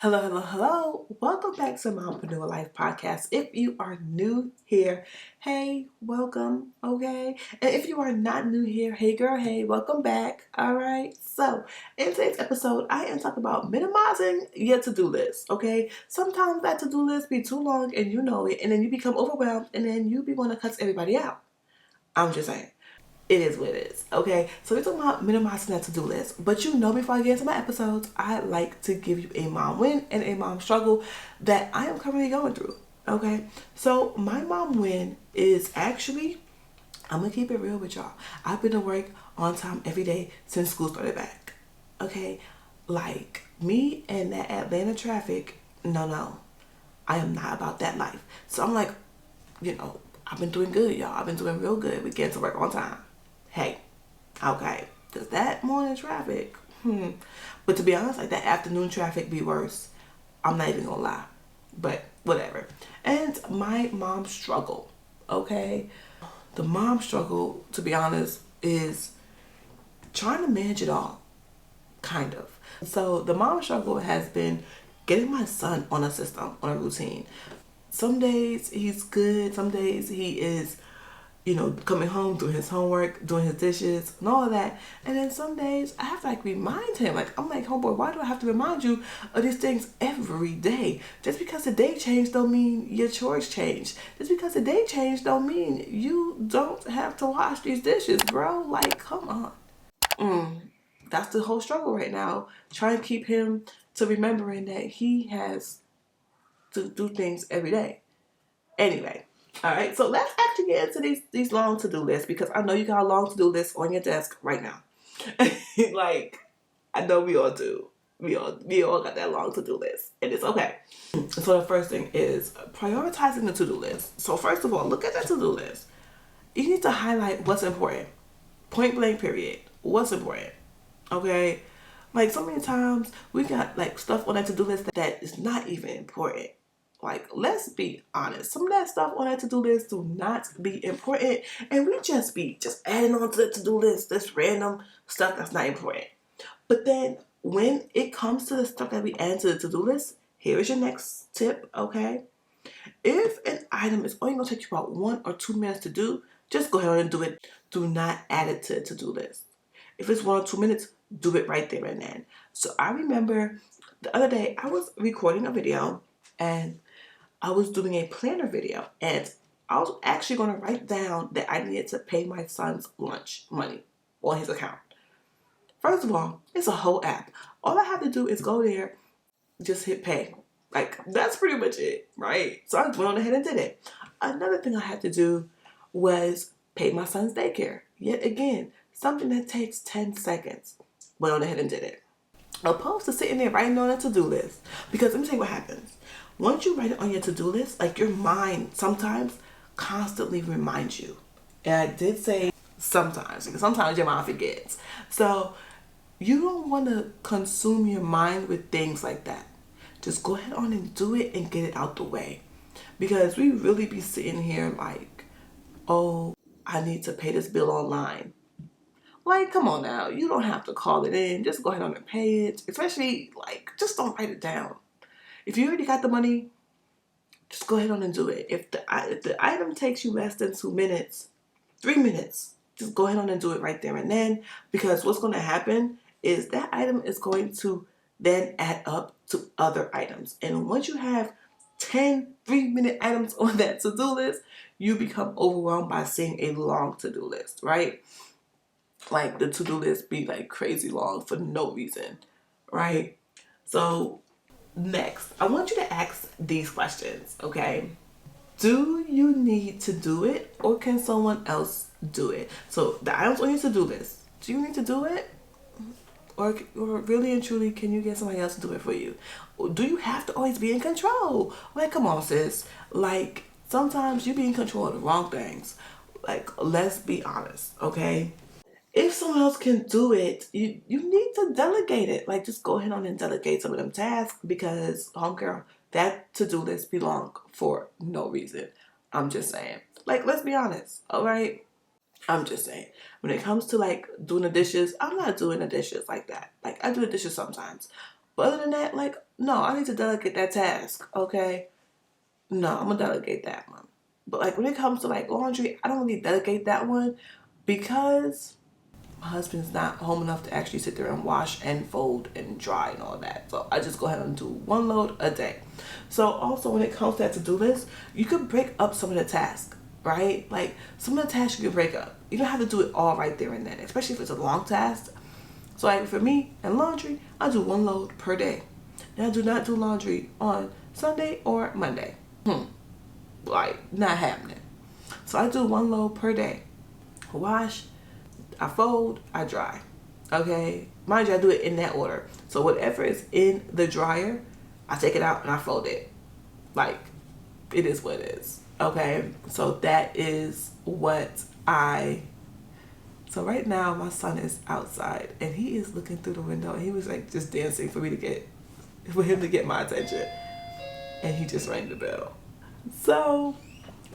Hello, hello, hello. Welcome back to Mompreneur Life Podcast. If you are new here, hey, welcome, okay? And if you are not new here, hey girl, hey, welcome back, all right? So, in today's episode, I am talking about minimizing your to-do list, okay? Sometimes that to-do list be too long and you know it, and then you become overwhelmed, and then you be want to cuss everybody out. I'm just saying. It is what it is, okay? So we're talking about minimizing that to-do list. But before I get into my episodes, I like to give you a mom win and a mom struggle that I am currently going through, okay? So my mom win is actually, I'm gonna keep it real with y'all. I've been to work on time every day since school started back, okay? Like, me and that Atlanta traffic, no. I am not about that life. So I'm like, I've been doing good, y'all. I've been doing real good with getting to work on time. Hey, okay. Because that morning traffic, But to be honest, like that afternoon traffic be worse. I'm not even gonna lie. But whatever. And my mom struggle, okay? The mom struggle, to be honest, is trying to manage it all, kind of. So the mom struggle has been getting my son on a system, on a routine. Some days he's good, some days he is, coming home, doing his homework, doing his dishes, and all of that. And then some days I have to remind him. I'm like, homeboy, why do I have to remind you of these things every day? Just because the day changed don't mean your chores changed. Just because the day changed don't mean you don't have to wash these dishes, bro. Like, come on. That's the whole struggle right now. Trying to keep him to remembering that he has to do things every day. Anyway, all right. So let's actually get into these long to do lists because I know you got a long to do list on your desk right now. Like, I know we all do. We all got that long to do list, and it's okay. So the first thing is prioritizing the to do list. So first of all, look at that to do list. You need to highlight what's important. Point blank. Period. What's important. Okay. Like so many times we got like stuff on that to do list that is not even important. Like, let's be honest. Some of that stuff on that to-do list do not be important. And we just be adding on to the to-do list this random stuff that's not important. But then when it comes to the stuff that we add to the to-do list, here's your next tip, okay? If an item is only going to take you about 1 or 2 minutes to do, just go ahead and do it. Do not add it to the to-do list. If it's 1 or 2 minutes, do it right there and then. So I remember the other day I was recording a video and I was doing a planner video, and I was actually going to write down that I needed to pay my son's lunch money on his account. First of all, it's a whole app. All I have to do is go there, just hit pay. Like, that's pretty much it, right? So I went on ahead and did it. Another thing I had to do was pay my son's daycare. Yet again, something that takes 10 seconds. Went on ahead and did it. Opposed to sitting there writing on a to-do list. Because let me tell you what happens. Once you write it on your to-do list, like your mind sometimes constantly reminds you. And I did say sometimes, because sometimes your mind forgets. So you don't want to consume your mind with things like that. Just go ahead on and do it and get it out the way. Because we really be sitting here like, oh, I need to pay this bill online. Like, come on now. You don't have to call it in. Just go ahead on and pay it. Especially, like, just don't write it down. If you already got the money, just go ahead on and do it. If the item takes you less than 2 minutes, 3 minutes, just go ahead on and do it right there and then. Because what's going to happen is that item is going to then add up to other items. And once you have 10 3-minute items on that to-do list, you become overwhelmed by seeing a long to-do list, right? Like the to-do list be like crazy long for no reason, right? So next, I want you to ask these questions, okay? Do you need to do it or can someone else do it? So the items on your to-do list, do you need to do it? Or really and truly, can you get somebody else to do it for you? Or do you have to always be in control? Like, come on, sis. Like, sometimes you be in control of the wrong things. Like, let's be honest, okay? If someone else can do it, you need to delegate it. Like, just go ahead on and delegate some of them tasks because, homegirl, that to-do list belong for no reason. I'm just saying. Like, let's be honest, all right? I'm just saying. When it comes to, like, doing the dishes, I'm not doing the dishes like that. Like, I do the dishes sometimes. But other than that, like, no, I need to delegate that task, okay? No, I'm gonna delegate that one. But like when it comes to like laundry, I don't really delegate that one because my husband's not home enough to actually sit there and wash and fold and dry and all that. So I just go ahead and do one load a day. So also when it comes to that to-do list, you could break up some of the tasks, right? Like some of the tasks you can break up. You don't have to do it all right there and then, especially if it's a long task. So like for me and laundry, I do one load per day. And I do not do laundry on Sunday or Monday. Like not happening. So I do one load per day. Wash, I fold, I dry. Okay? Mind you, I do it in that order. So whatever is in the dryer, I take it out and I fold it. Like, it is what it is. Okay? So that is what I... So right now, my son is outside and he is looking through the window and he was like just dancing for him to get my attention. And he just rang the bell. So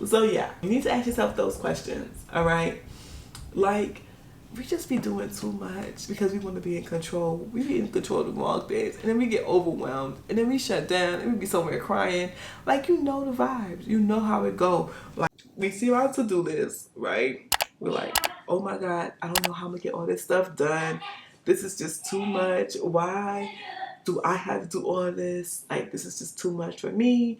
yeah, you need to ask yourself those questions, all right? Like, we just be doing too much because we want to be in control. We be in control of the wrong things, and then we get overwhelmed, and then we shut down, and we be somewhere crying. Like, you know the vibes. You know how it go. Like, we see our to-do list, right? We're like, oh my God, I don't know how I'm going to get all this stuff done. This is just too much. Why do I have to do all this? Like, this is just too much for me.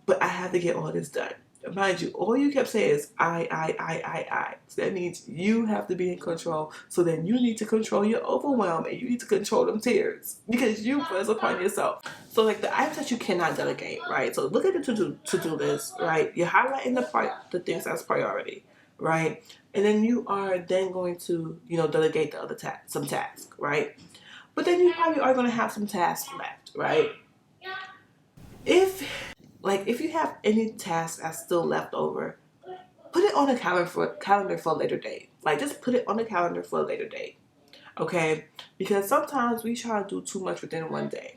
But I have to get all this done. Mind you, all you kept saying is I. So that means you have to be in control. So then you need to control your overwhelm and you need to control them tears because you press upon yourself. So like the items that you cannot delegate, right? So look at the to-do list, right? You're highlighting the things as priority, right? And then you are then going to, delegate the other some tasks, right? But then you probably are going to have some tasks left, right? If you have any tasks that's still left over, put it on a calendar for a later date. Like, just put it on the calendar for a later date, okay? Because sometimes we try to do too much within one day.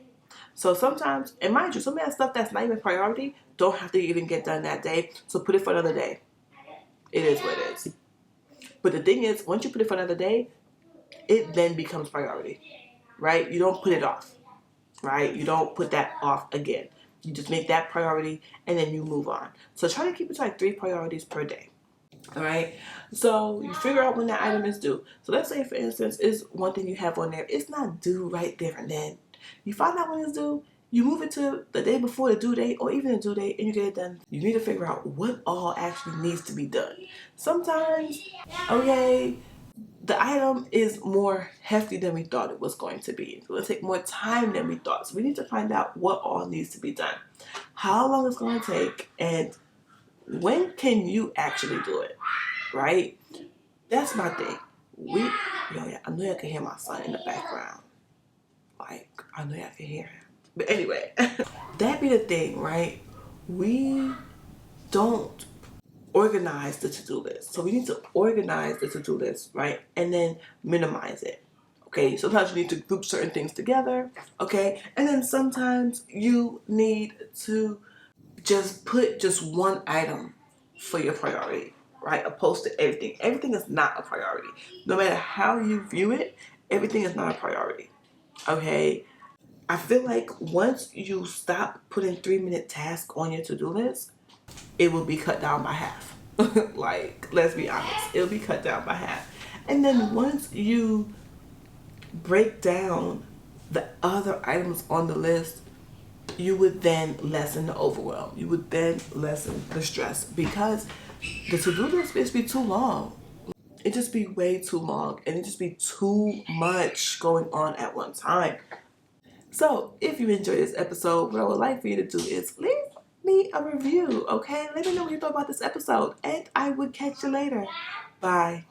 So sometimes, and mind you, some of that stuff that's not even priority don't have to even get done that day. So put it for another day. It is what it is. But the thing is, once you put it for another day, it then becomes priority, right? You don't put it off, right? You don't put that off again. You just make that priority and then you move on. So try to keep it to like 3 priorities per day. All right. So you figure out when that item is due. So let's say, for instance, is one thing you have on there. It's not due right there and then. You find out when it's due. You move it to the day before the due date or even the due date and you get it done. You need to figure out what all actually needs to be done. Sometimes, okay, the item is more hefty than we thought it was going to be. It's going to take more time than we thought. So we need to find out what all needs to be done, how long it's going to take, and when can you actually do it, right? That's my thing. I know y'all can hear my son in the background. Like, I know y'all can hear him. But anyway, that be the thing, right? We don't organize the to-do list. So we need to organize the to-do list, right? And then minimize it. Okay, sometimes you need to group certain things together, okay? And then sometimes you need to just put just one item for your priority, right? Opposed to everything. Everything is not a priority. No matter how you view it, everything is not a priority, okay? I feel like once you stop putting 3-minute tasks on your to-do list, it will be cut down by half. Like, let's be honest, it'll be cut down by half. And then once you break down the other items on the list, you would then lessen the overwhelm. You would then lessen the stress because the to-do list just be too long. It just be way too long and it just be too much going on at one time. So if you enjoyed this episode, what I would like for you to do is leave me a review, okay? Let me know what you thought about this episode and I would catch you later. Bye.